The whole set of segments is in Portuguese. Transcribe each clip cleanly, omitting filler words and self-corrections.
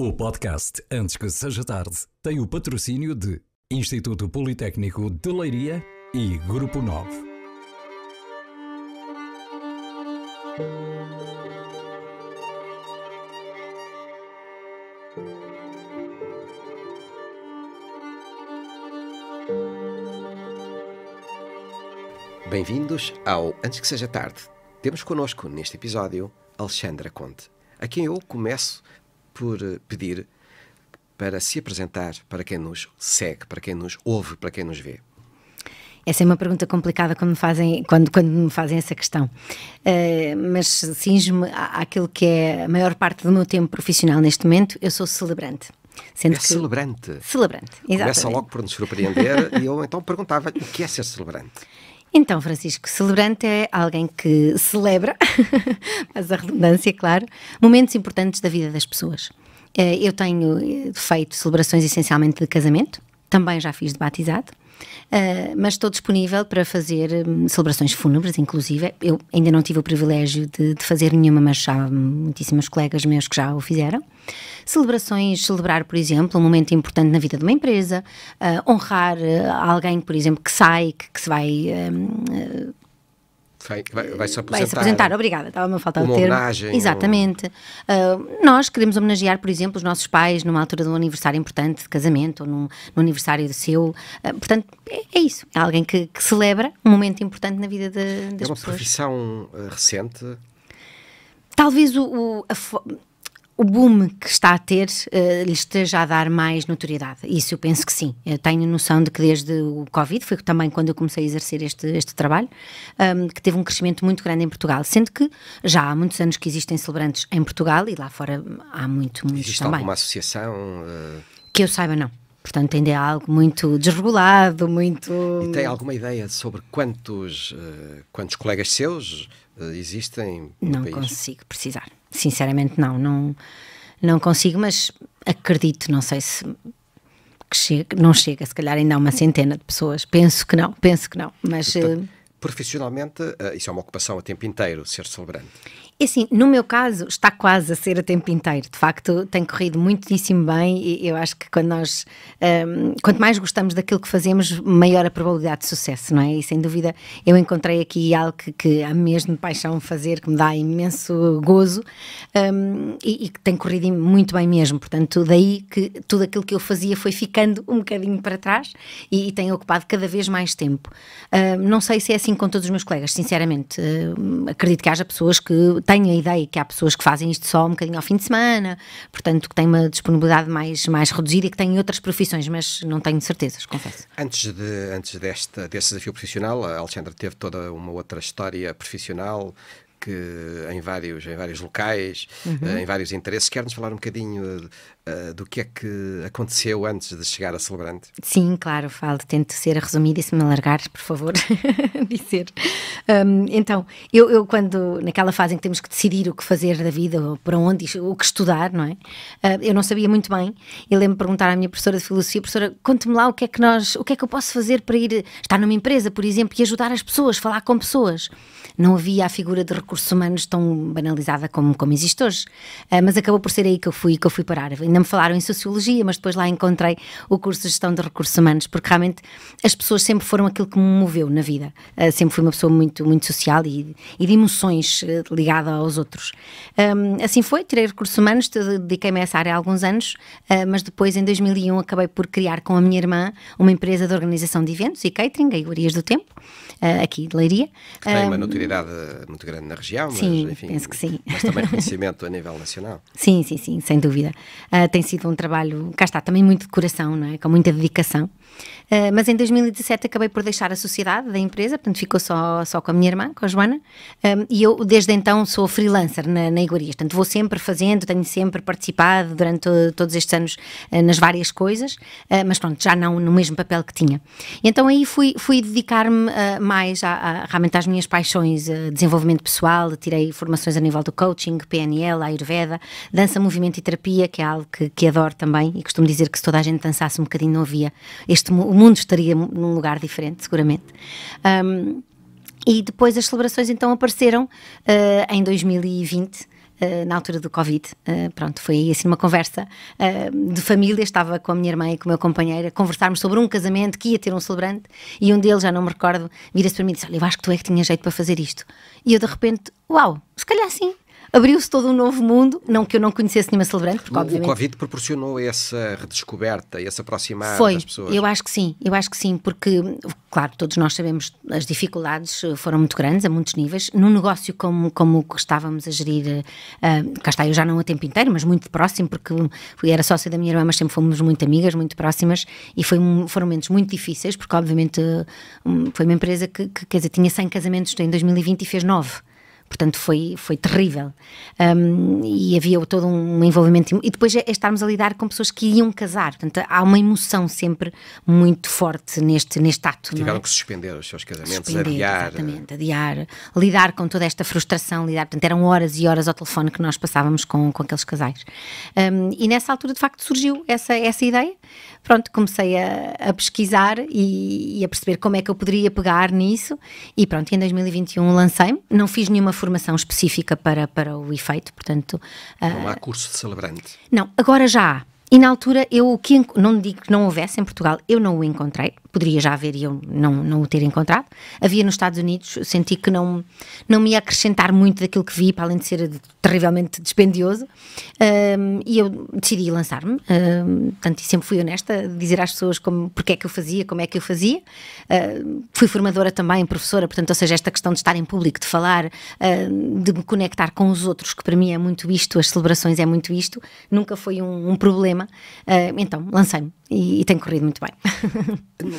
O podcast Antes que Seja Tarde tem o patrocínio de Instituto Politécnico de Leiria e Grupo 9. Bem-vindos ao Antes que Seja Tarde. Temos connosco neste episódio Alexandra Conte, a quem eu começo por pedir para se apresentar para quem nos segue, para quem nos ouve, para quem nos vê. Essa é uma pergunta complicada quando me fazem essa questão. Mas cinjo-me àquilo que é a maior parte do meu tempo profissional neste momento. Eu sou celebrante. Celebrante? Celebrante, exatamente. Começa logo por nos surpreender e eu então perguntava-lhe o que é ser celebrante? Então, Francisco, celebrante é alguém que celebra, mas a redundância, claro, momentos importantes da vida das pessoas. Eu tenho feito celebrações essencialmente de casamento, também já fiz de batizado, mas estou disponível para fazer celebrações fúnebres, inclusive. Eu ainda não tive o privilégio de fazer nenhuma, mas já há muitíssimos colegas meus que já o fizeram. Celebrar, por exemplo, um momento importante na vida de uma empresa, honrar alguém, por exemplo, que sai, que se vai se apresentar. Vai se apresentar, obrigada, estava-me a faltar o termo. Homenagem. Exatamente. Nós queremos homenagear, por exemplo, os nossos pais numa altura de um aniversário importante de casamento ou no aniversário do seu. Portanto, é isso. É alguém que celebra um momento importante na vida das pessoas. É uma profissão recente? Talvez o boom que está a ter lhe esteja a dar mais notoriedade. Isso eu penso que sim. Eu tenho noção de que desde o Covid, foi também quando eu comecei a exercer este trabalho, que teve um crescimento muito grande em Portugal, sendo que já há muitos anos que existem celebrantes em Portugal e lá fora há muitos Existe também. Alguma associação? Que eu saiba, não. Portanto, ainda é algo muito desregulado, muito... E tem alguma ideia sobre quantos colegas seus existem no país? Não consigo precisar. Sinceramente, não consigo, mas acredito, não sei se não chega, se calhar ainda há uma centena de pessoas. Penso que não, mas... Portanto, profissionalmente, isso é uma ocupação a tempo inteiro, ser celebrante? É assim, no meu caso, está quase a ser a tempo inteiro. De facto, tem corrido muitíssimo bem e eu acho que quanto mais gostamos daquilo que fazemos, maior a probabilidade de sucesso, não é? E sem dúvida, eu encontrei aqui algo que há mesmo de paixão fazer, que me dá imenso gozo e que tem corrido muito bem mesmo. Portanto, daí que tudo aquilo que eu fazia foi ficando um bocadinho para trás e tem ocupado cada vez mais tempo. Não sei se é assim com todos os meus colegas, sinceramente. Acredito que haja pessoas que tenho a ideia que há pessoas que fazem isto só um bocadinho ao fim de semana, portanto que têm uma disponibilidade mais reduzida e que têm outras profissões, mas não tenho certezas, confesso. Antes desse desafio profissional, a Alexandra teve toda uma outra história profissional que em vários locais, em vários interesses. Quer-nos falar um bocadinho do que é que aconteceu antes de chegar a celebrante? Sim, claro, tento ser resumida e se me alargar, por favor, dizer. Então, eu quando, naquela fase em que temos que decidir o que fazer da vida, ou para onde, o que estudar, não é? Eu não sabia muito bem. Eu lembro-me de perguntar à minha professora de filosofia: professora, conte-me lá o que é que eu posso fazer para estar numa empresa, por exemplo, e ajudar as pessoas, falar com pessoas. Não havia a figura de recursos humanos tão banalizada como existe hoje, mas acabou por ser aí que eu fui parar. Ainda me falaram em Sociologia, mas depois lá encontrei o curso de Gestão de Recursos Humanos, porque realmente as pessoas sempre foram aquilo que me moveu na vida. Sempre fui uma pessoa muito, muito social e de emoções ligada aos outros. Assim foi, tirei Recursos Humanos, dediquei-me a essa área há alguns anos, mas depois em 2001 acabei por criar com a minha irmã uma empresa de organização de eventos e catering, a Iguarias do Tempo, aqui de Leiria. Que tem uma notoriedade muito grande na região, sim, mas enfim, penso que sim. Mas também reconhecimento a nível nacional. Sim, sem dúvida. Tem sido um trabalho, cá está, também muito de coração, não é? Com muita dedicação. Mas em 2017 acabei por deixar a sociedade da empresa, portanto ficou só com a minha irmã, com a Joana, e eu desde então sou freelancer na Iguarias, portanto vou sempre fazendo, tenho sempre participado durante todos estes anos nas várias coisas, mas pronto, já não no mesmo papel que tinha. E então aí fui dedicar-me mais realmente às minhas paixões, desenvolvimento pessoal, tirei formações a nível do coaching, PNL, Ayurveda, dança, movimento e terapia, que é algo que adoro também, e costumo dizer que se toda a gente dançasse um bocadinho não havia o mundo estaria num lugar diferente, seguramente. E depois as celebrações então apareceram em 2020, na altura do Covid. Pronto, foi aí assim uma conversa de família, estava com a minha irmã e com o meu companheiro a conversarmos sobre um casamento que ia ter um celebrante, e um deles, já não me recordo, vira-se para mim e disse: olha, eu acho que tu é que tinha jeito para fazer isto. E eu de repente, uau, se calhar sim. Abriu-se todo um novo mundo, não que eu não conhecesse nenhuma celebrante, porque obviamente... O Covid proporcionou essa redescoberta, esse aproximar das pessoas? Eu acho que sim, porque, claro, todos nós sabemos, as dificuldades foram muito grandes, a muitos níveis. Num negócio como o que estávamos a gerir, cá está, eu já não a tempo inteiro, mas muito próximo, porque era sócia da minha irmã, mas sempre fomos muito amigas, muito próximas, e foram momentos muito difíceis, porque obviamente foi uma empresa que quer dizer, tinha 100 casamentos em 2020 e fez 9. Portanto, foi terrível. E havia todo um envolvimento. E depois é estarmos a lidar com pessoas que iam casar. Portanto, há uma emoção sempre muito forte neste ato. Tiveram que suspender os seus casamentos, adiar. Exatamente, adiar. Lidar com toda esta frustração, portanto, eram horas e horas ao telefone que nós passávamos com aqueles casais. E nessa altura, de facto, surgiu essa ideia. Pronto, comecei a pesquisar e a perceber como é que eu poderia pegar nisso, e pronto, em 2021 lancei-me, não fiz nenhuma formação específica para o efeito, portanto... Não há curso de celebrante? Não, agora já há. E na altura, não digo que não houvesse em Portugal, eu não o encontrei, poderia já haver e eu não o ter encontrado. Havia nos Estados Unidos, senti que não me ia acrescentar muito daquilo que vi, para além de ser terrivelmente dispendioso, e eu decidi lançar-me, portanto, e sempre fui honesta, dizer às pessoas porque é que eu fazia, como é que eu fazia. Fui formadora também, professora, portanto, ou seja, esta questão de estar em público, de falar, de me conectar com os outros, que para mim é muito isto, as celebrações é muito isto, nunca foi um problema. Então, lancei-me e tem corrido muito bem.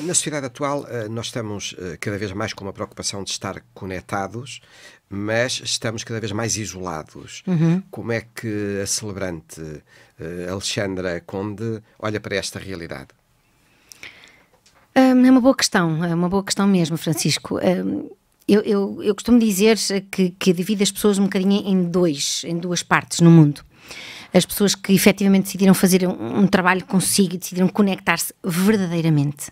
Na sociedade atual, nós estamos cada vez mais com uma preocupação de estar conectados, mas estamos cada vez mais isolados. Como é que a celebrante Alexandra Conde olha para esta realidade? É uma boa questão mesmo, Francisco. Eu costumo dizer que divido as pessoas um bocadinho em duas partes no mundo. As pessoas que efetivamente decidiram fazer um trabalho consigo e decidiram conectar-se verdadeiramente.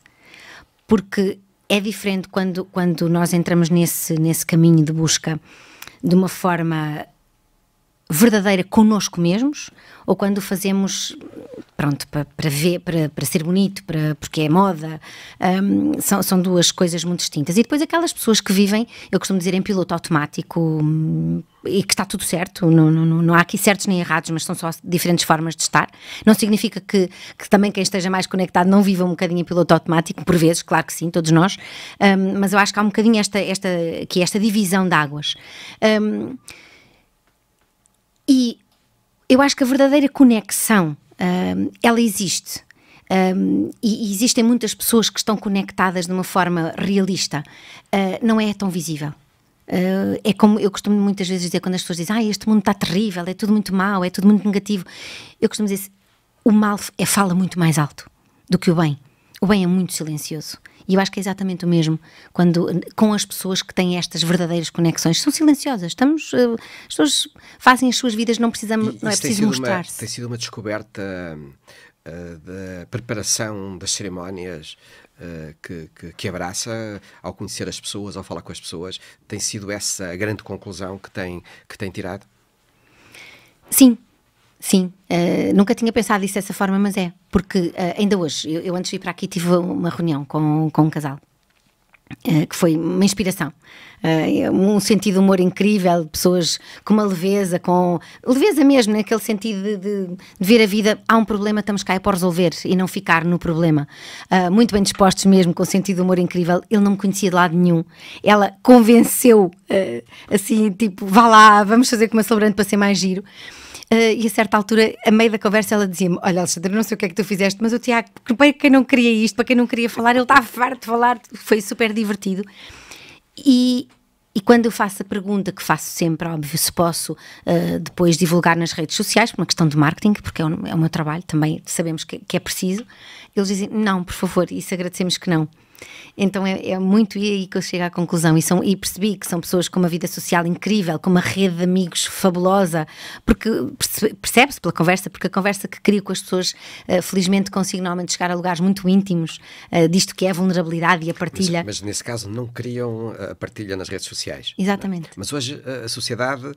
Porque é diferente quando nós entramos nesse caminho de busca de uma forma verdadeira connosco mesmos, ou quando o fazemos, pronto, para ser bonito, porque é moda. São duas coisas muito distintas. E depois aquelas pessoas que vivem, eu costumo dizer, em piloto automático, e que está tudo certo, não há aqui certos nem errados, mas são só diferentes formas de estar. Não significa que também quem esteja mais conectado não viva um bocadinho em piloto automático, por vezes, claro que sim, todos nós, mas eu acho que há um bocadinho esta divisão de águas. E eu acho que a verdadeira conexão, ela existe. E existem muitas pessoas que estão conectadas de uma forma realista. Não é tão visível. É como eu costumo muitas vezes dizer, quando as pessoas dizem este mundo está terrível, é tudo muito mau, é tudo muito negativo, eu costumo dizer, o mal fala muito mais alto do que o bem. O bem é muito silencioso. E eu acho que é exatamente o mesmo com as pessoas que têm estas verdadeiras conexões. São silenciosas. As pessoas fazem as suas vidas, não é preciso mostrar-se. Tem sido uma descoberta da preparação das cerimónias que abraça ao conhecer as pessoas, ao falar com as pessoas. Tem sido essa a grande conclusão que tem tirado? Sim, nunca tinha pensado isso dessa forma, mas porque ainda hoje, eu antes de vir para aqui tive uma reunião com um casal, que foi uma inspiração, um sentido de humor incrível, pessoas com uma leveza mesmo, naquele sentido de ver a vida, há um problema, estamos cá para resolver e não ficar no problema, muito bem dispostos mesmo, com um sentido de humor incrível. Ele não me conhecia de lado nenhum, ela convenceu, assim, tipo, vá lá, vamos fazer com uma celebrante para ser mais giro. E a certa altura, a meio da conversa, ela dizia-me: olha, Alexandra, não sei o que é que tu fizeste, mas o Tiago, para quem não queria isto, para quem não queria falar, ele estava farto de falar, foi super divertido. E quando eu faço a pergunta, que faço sempre, óbvio, se posso depois divulgar nas redes sociais, por uma questão de marketing, porque é o meu trabalho, também sabemos que é preciso, eles dizem: não, por favor, isso agradecemos que não. Então é muito aí que eu chego à conclusão e percebi que são pessoas com uma vida social incrível, com uma rede de amigos fabulosa, porque percebe-se pela conversa, porque a conversa que crio com as pessoas, felizmente consigo normalmente chegar a lugares muito íntimos, disto que é a vulnerabilidade e a partilha. Mas nesse caso não criam a partilha nas redes sociais. Exatamente. Não? Mas hoje a sociedade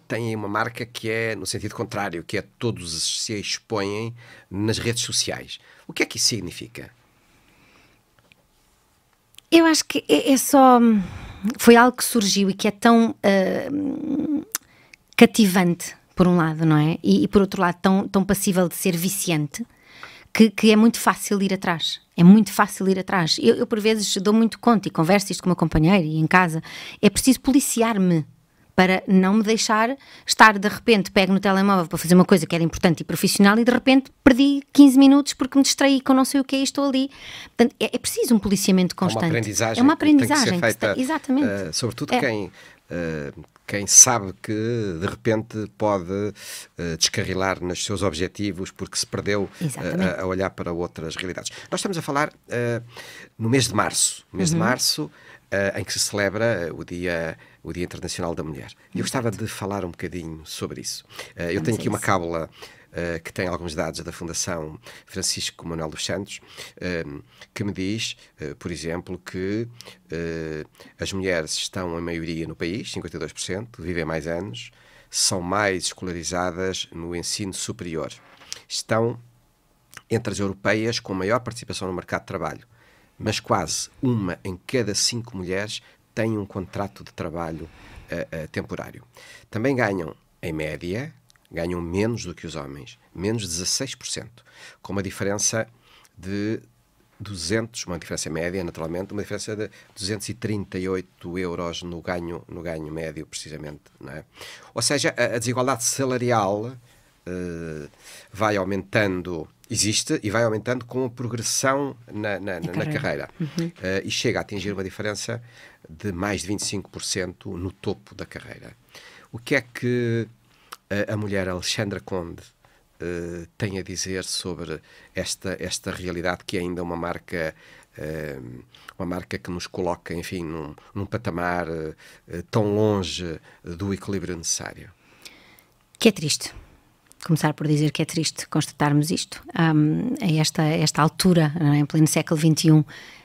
tem uma marca que é no sentido contrário, que é todos se expõem nas redes sociais. O que é que isso significa? Eu acho que é só... Foi algo que surgiu e que é tão cativante, por um lado, não é? E por outro lado, tão passível de ser viciante, que é muito fácil ir atrás. É muito fácil ir atrás. Eu por vezes dou muito conta e converso isto com o meu companheiro e em casa. É preciso policiar-me para não me deixar estar, de repente, pego no telemóvel para fazer uma coisa que era importante e profissional e de repente perdi 15 minutos porque me distraí com não sei o que é isto ali. Portanto, é preciso um policiamento constante. É uma aprendizagem que tem que ser feita, exatamente. Sobretudo quem sabe que de repente pode descarrilar nos seus objetivos porque se perdeu a olhar para outras realidades. Nós estamos a falar no mês de março. Mês de março, em que se celebra o Dia Internacional da Mulher. E eu gostava de falar um bocadinho sobre isso. Eu tenho aqui uma cábula que tem alguns dados da Fundação Francisco Manuel dos Santos, que me diz, por exemplo, que as mulheres estão em maioria no país, 52%, vivem mais anos, são mais escolarizadas no ensino superior. Estão entre as europeias com maior participação no mercado de trabalho, mas quase 1 em cada 5 mulheres tem um contrato de trabalho temporário. Também ganham, em média, ganham menos do que os homens, menos 16%, com uma diferença de uma diferença média, naturalmente, uma diferença de 238 euros no ganho médio, precisamente. Não é? Ou seja, a desigualdade salarial vai aumentando, existe e vai aumentando com a progressão na carreira. E chega a atingir uma diferença de mais de 25% no topo da carreira. O que é que a mulher Alexandra Conde tem a dizer sobre esta realidade que é ainda uma marca que nos coloca, enfim, num patamar tão longe do equilíbrio necessário? Que é triste. Começar por dizer que é triste constatarmos isto. A esta altura, em pleno século XXI,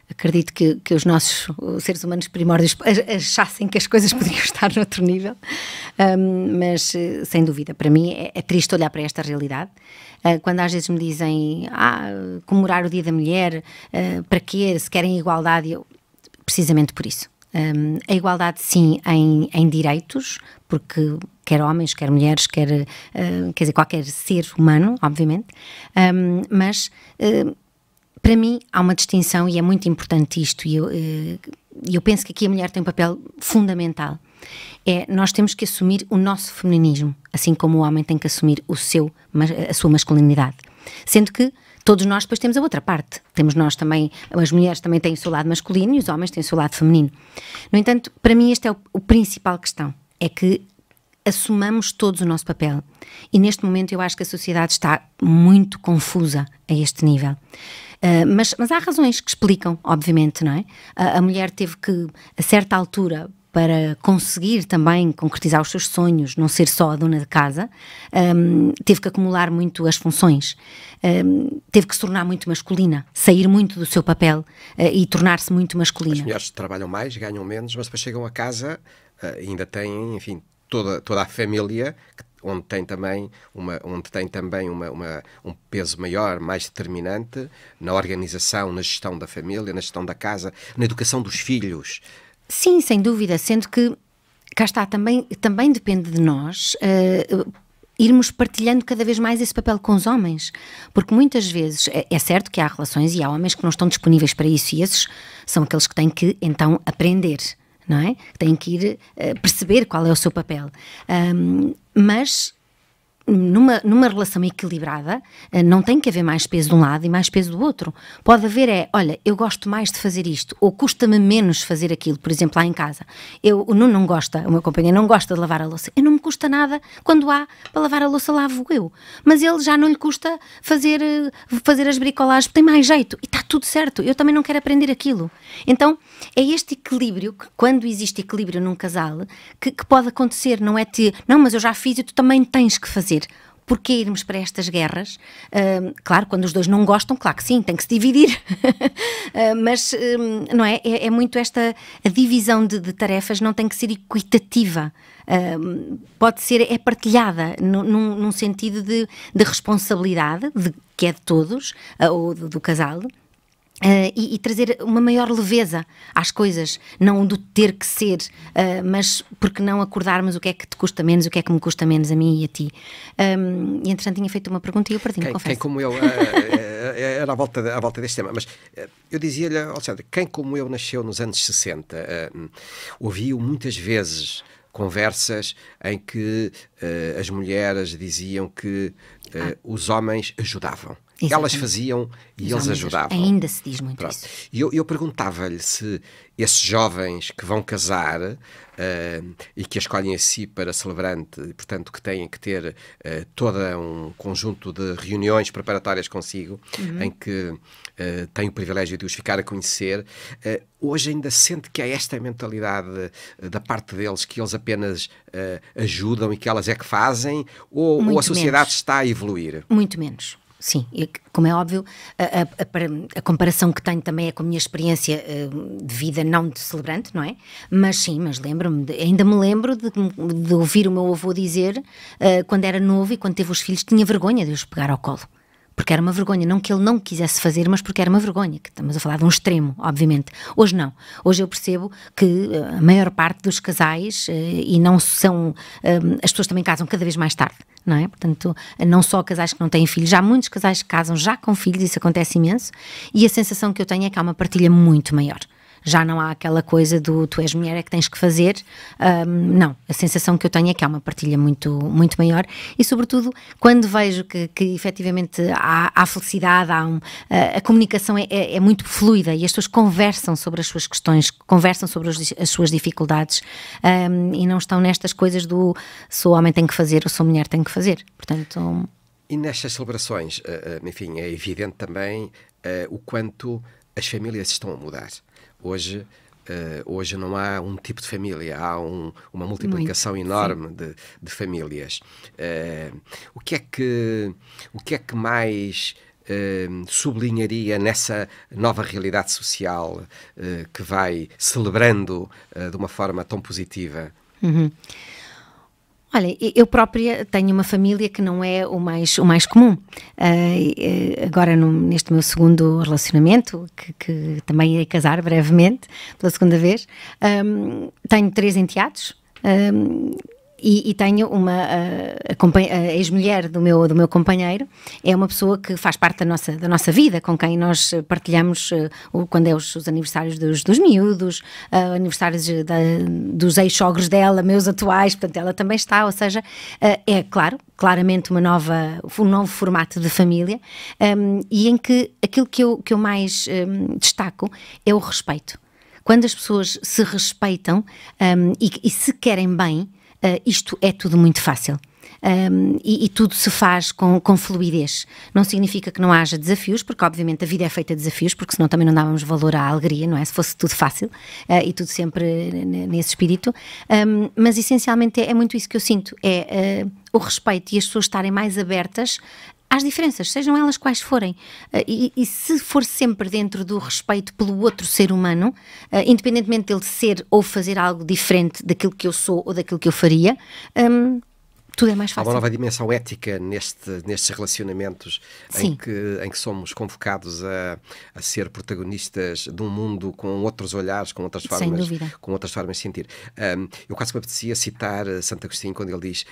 acredito que os nossos seres humanos primórdios achassem que as coisas podiam estar noutro nível, mas sem dúvida, para mim é triste olhar para esta realidade. Quando às vezes me dizem comemorar o Dia da Mulher, para quê? Se querem igualdade, precisamente por isso. A igualdade sim em direitos, porque quer homens, quer mulheres, quer dizer, qualquer ser humano, obviamente, mas para mim há uma distinção e é muito importante isto, e eu penso que aqui a mulher tem um papel fundamental. Nós temos que assumir o nosso femininismo, assim como o homem tem que assumir a sua masculinidade, sendo que todos nós depois temos a outra parte. Temos nós também, as mulheres também têm o seu lado masculino e os homens têm o seu lado feminino. No entanto, para mim este é o principal questão, é que assumamos todos o nosso papel. E neste momento eu acho que a sociedade está muito confusa a este nível. Mas há razões que explicam, obviamente, não é? A mulher teve que, a certa altura, para conseguir também concretizar os seus sonhos, não ser só a dona de casa, teve que acumular muito as funções, teve que se tornar muito masculina, sair muito do seu papel e tornar-se muito masculina. As mulheres trabalham mais, ganham menos, mas depois chegam a casa e ainda têm, enfim, toda a família, onde tem também um peso maior, mais determinante na organização, na gestão da família, na gestão da casa, na educação dos filhos. Sim, sem dúvida, sendo que, cá está, também depende de nós irmos partilhando cada vez mais esse papel com os homens, porque muitas vezes, é certo que há relações e há homens que não estão disponíveis para isso, e esses são aqueles que têm que, então, aprender, não é? Têm que ir perceber qual é o seu papel, mas numa relação equilibrada, não tem que haver mais peso de um lado e mais peso do outro. Pode haver olha, eu gosto mais de fazer isto, ou custa-me menos fazer aquilo. Por exemplo, lá em casa, o Nuno não gosta, o meu companheiro não gosta de lavar a louça. Eu não me custa nada, quando há para lavar a louça, lavo eu. Mas ele já não lhe custa fazer as bricolagens, porque tem mais jeito. E está tudo certo, eu também não quero aprender aquilo. Então, é este equilíbrio, que quando existe equilíbrio num casal, que pode acontecer, não é não, mas eu já fiz e tu também tens que fazer. Porquê irmos para estas guerras? Claro, quando os dois não gostam, claro que sim, tem que se dividir. Mas, não é? É muito esta, a divisão de tarefas não tem que ser equitativa. Pode ser, partilhada num sentido de responsabilidade, que é de todos, ou do casal. E trazer uma maior leveza às coisas, não do ter que ser, mas porque não acordarmos o que é que te custa menos, o que é que me custa menos a mim e a ti. E entretanto tinha feito uma pergunta e eu perdi-me, confesso. Quem como eu, era à volta deste tema, mas eu dizia-lhe, Alexandre, quem como eu nasceu nos anos 60, ouviu muitas vezes conversas em que as mulheres diziam que os homens ajudavam. Exatamente. Elas faziam e eles ajudavam. Ainda se diz muito isso. E eu perguntava-lhe se esses jovens que vão casar e que a escolhem a si para celebrante, e portanto que têm que ter todo um conjunto de reuniões preparatórias consigo, em que têm o privilégio de os ficar a conhecer, hoje ainda sente que há esta mentalidade da parte deles, que eles apenas ajudam e que elas é que fazem, ou a sociedade menos. Está a evoluir? Muito menos. Sim, como é óbvio, a comparação que tenho também é com a minha experiência de vida, não de celebrante, não é? Mas sim, ainda me lembro de ouvir o meu avô dizer, quando era novo e quando teve os filhos, tinha vergonha de os pegar ao colo. Porque era uma vergonha, não que ele não quisesse fazer, mas porque era uma vergonha, que estamos a falar de um extremo, obviamente. Hoje não, hoje eu percebo que a maior parte dos casais, e não são, as pessoas também casam cada vez mais tarde, não é? Portanto, não só casais que não têm filhos, já há muitos casais que casam já com filhos, isso acontece imenso, e a sensação que eu tenho é que há uma partilha muito maior. Já não há aquela coisa do tu és mulher, é que tens que fazer. Não, a sensação que eu tenho é que há uma partilha muito, muito maior e, sobretudo, quando vejo que efetivamente há felicidade, a comunicação é muito fluida e as pessoas conversam sobre as suas questões, conversam sobre as suas dificuldades, e não estão nestas coisas do sou homem tem que fazer ou sou mulher tem que fazer. Portanto... E nestas celebrações, enfim, é evidente também o quanto as famílias estão a mudar. Hoje não há um tipo de família, há uma multiplicação enorme de famílias. O que é que mais sublinharia nessa nova realidade social que vai celebrando de uma forma tão positiva? Olha, eu própria tenho uma família que não é o mais comum. Agora, neste meu segundo relacionamento, que também irei casar brevemente, pela segunda vez, tenho 3 enteados. E tenho a ex-mulher do meu companheiro, é uma pessoa que faz parte da nossa vida, com quem nós partilhamos quando é os aniversários dos miúdos, aniversários dos ex-sogros dela, meus atuais, portanto ela também está, ou seja, é claramente um novo formato de família, e em que aquilo que eu mais destaco é o respeito. Quando as pessoas se respeitam e se querem bem, isto é tudo muito fácil. E tudo se faz com fluidez. Não significa que não haja desafios, porque obviamente a vida é feita de desafios, porque senão também não dávamos valor à alegria, não é? Se fosse tudo fácil e tudo sempre nesse espírito. Mas essencialmente é muito isso que eu sinto, é o respeito e as pessoas estarem mais abertas às diferenças, sejam elas quais forem, e se for sempre dentro do respeito pelo outro ser humano, independentemente dele ser ou fazer algo diferente daquilo que eu sou ou daquilo que eu faria, tudo é mais fácil. Há uma nova dimensão ética nestes relacionamentos em que somos convocados a ser protagonistas de um mundo com outros olhares, com outras formas de sentir. Eu quase me apetecia citar Santo Agostinho quando ele diz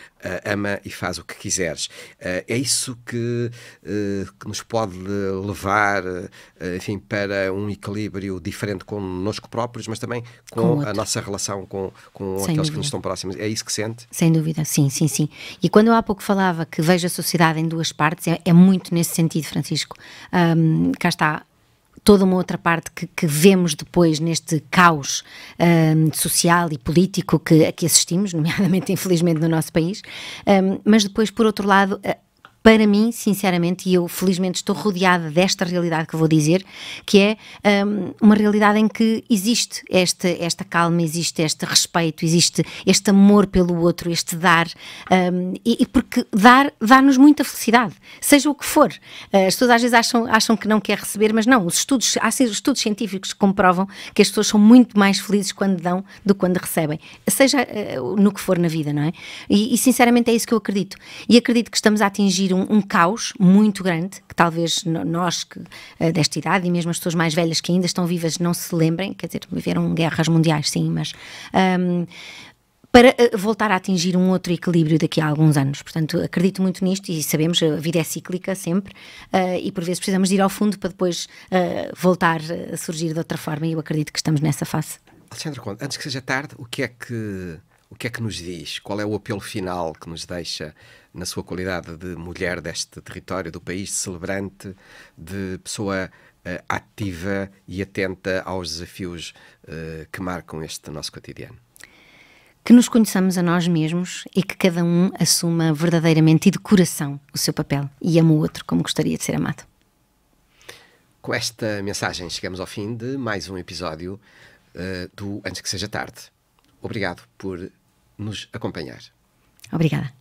ama e faz o que quiseres. É isso que nos pode levar, enfim, para um equilíbrio diferente connosco próprios, mas também com a nossa relação com aqueles que nos estão próximos. É isso que sente? Sem dúvida, sim. si. E quando eu há pouco falava que vejo a sociedade em duas partes, é muito nesse sentido, Francisco. Cá está toda uma outra parte que vemos depois neste caos social e político que assistimos, nomeadamente, infelizmente, no nosso país, mas depois, por outro lado, para mim, sinceramente, e eu felizmente estou rodeada desta realidade que vou dizer, que é uma realidade em que existe esta calma, existe este respeito, existe este amor pelo outro, este dar, e porque dá-nos muita felicidade, seja o que for. As pessoas às vezes acham que não quer receber, mas não, há estudos científicos que comprovam que as pessoas são muito mais felizes quando dão do que quando recebem, seja no que for na vida, não é? E sinceramente é isso que eu acredito. E acredito que estamos a atingir um caos muito grande, que talvez nós desta idade e mesmo as pessoas mais velhas que ainda estão vivas não se lembrem, quer dizer, viveram guerras mundiais, sim, mas para voltar a atingir um outro equilíbrio daqui a alguns anos. Portanto, acredito muito nisto e sabemos, a vida é cíclica sempre, e por vezes precisamos de ir ao fundo para depois voltar a surgir de outra forma, e eu acredito que estamos nessa fase. Alexandra Conde, antes que seja tarde, o que é que nos diz? Qual é o apelo final que nos deixa na sua qualidade de mulher deste território, do país, de celebrante, de pessoa ativa e atenta aos desafios que marcam este nosso cotidiano? Que nos conheçamos a nós mesmos e que cada um assuma verdadeiramente e de coração o seu papel e ame o outro como gostaria de ser amado. Com esta mensagem chegamos ao fim de mais um episódio do Antes que Seja Tarde. Obrigado por nos acompanhar. Obrigada.